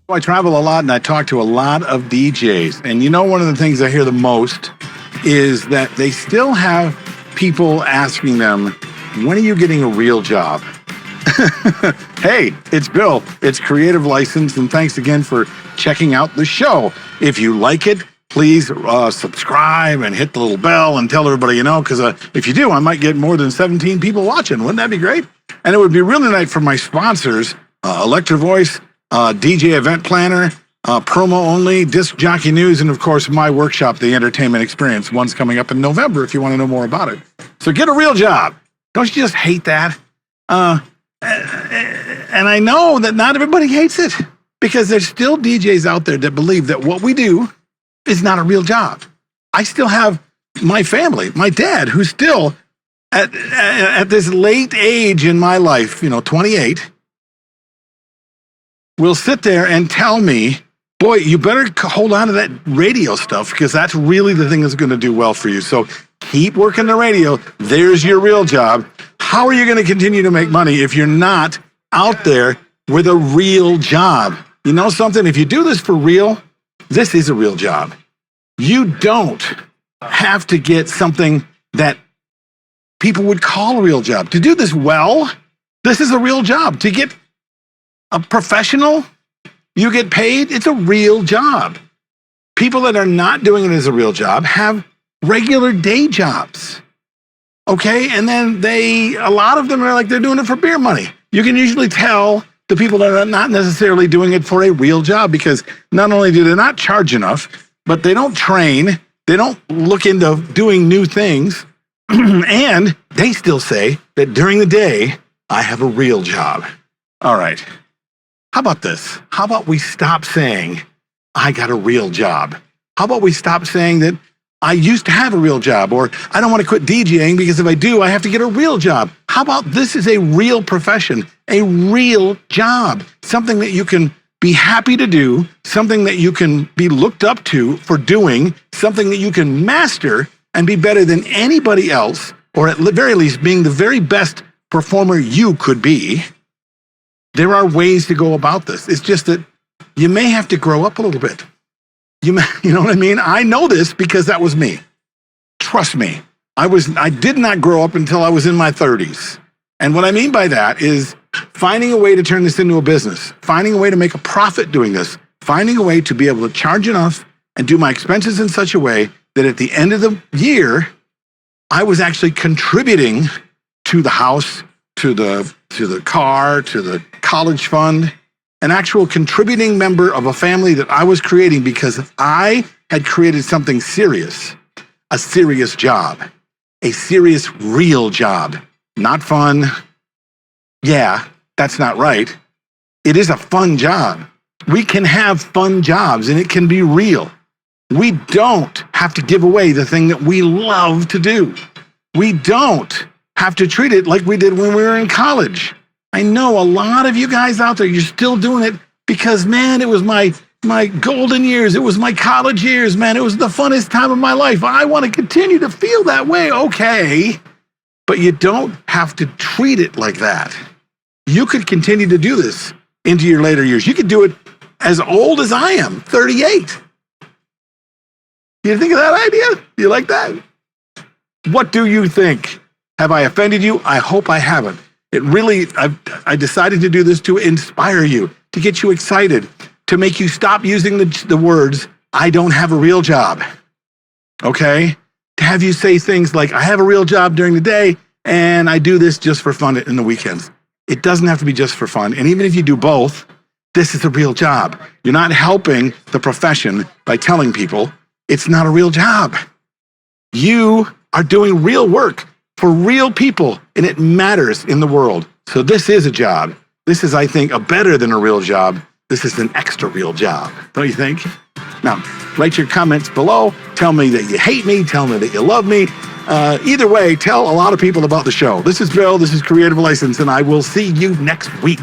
I travel a lot and I talk to a lot of DJs. And you know, one of the things I hear the most is that they still have people asking them, when are you getting a real job? Hey, it's Bill. It's Creative License, and thanks again for checking out the show. If you like it, please subscribe and hit the little bell and tell everybody you know, because if you do, I might get more than 17 people watching. Wouldn't that be great? And it would be really nice for my sponsors, Electro Voice, DJ Event Planner, Promo Only, Disc Jockey News, and of course my workshop, The Entertainment Experience. One's coming up in November if you want to know more about it. So get a real job. Don't you just hate that? And I know that not everybody hates it, because there's still DJs out there that believe that what we do is not a real job. I still have my family, my dad, who's still at this late age in my life, 28, will sit there and tell me, boy, you better hold on to that radio stuff, because that's really the thing that's going to do well for you. So keep working the radio. There's your real job. How are you going to continue to make money if you're not out there with a real job? You know something? If you do this for real, this is a real job. You don't have to get something that people would call a real job. To do this well, this is a real job. To get a professional, you get paid, it's a real job. People that are not doing it as a real job have regular day jobs. Okay, and then a lot of them are like they're doing it for beer money. You can usually tell the people that are not necessarily doing it for a real job, because not only do they not charge enough, but they don't train, they don't look into doing new things, and they still say that during the day, I have a real job. All right, how about this? How about we stop saying, I got a real job? How about we stop saying that I used to have a real job, or I don't want to quit DJing because if I do, I have to get a real job? How about this is a real profession, a real job, something that you can be happy to do, something that you can be looked up to for doing, something that you can master and be better than anybody else, or at the very least being the very best performer you could be. There are ways to go about this. It's just that you may have to grow up a little bit. You know what I mean? I know this because that was me. Trust me. I did not grow up until I was in my 30s. And what I mean by that is finding a way to turn this into a business, finding a way to make a profit doing this, finding a way to be able to charge enough and do my expenses in such a way that at the end of the year, I was actually contributing to the house, to the car, to the college fund, an actual contributing member of a family that I was creating because I had created something serious, a serious job, a serious, real job, not fun. Yeah, that's not right. It is a fun job. We can have fun jobs and it can be real. We don't have to give away the thing that we love to do. We don't have to treat it like we did when we were in college. I know a lot of you guys out there, you're still doing it because, man, it was my golden years. It was my college years, man. It was the funnest time of my life. I want to continue to feel that way. Okay. But you don't have to treat it like that. You could continue to do this into your later years. You could do it as old as I am, 38. You think of that idea? You like that? What do you think? Have I offended you? I hope I haven't. It really, I decided to do this to inspire you, to get you excited, to make you stop using the words, I don't have a real job, okay? To have you say things like, I have a real job during the day, and I do this just for fun in the weekends. It doesn't have to be just for fun, and even if you do both, this is a real job. You're not helping the profession by telling people it's not a real job. You are doing real work for real people, and it matters in the world. So this is a job. This is, I think, a better than a real job. This is an extra real job, don't you think? Now, write your comments below. Tell me that you hate me. Tell me that you love me. Either way, tell a lot of people about the show. This is Bill. This is Creative License, and I will see you next week.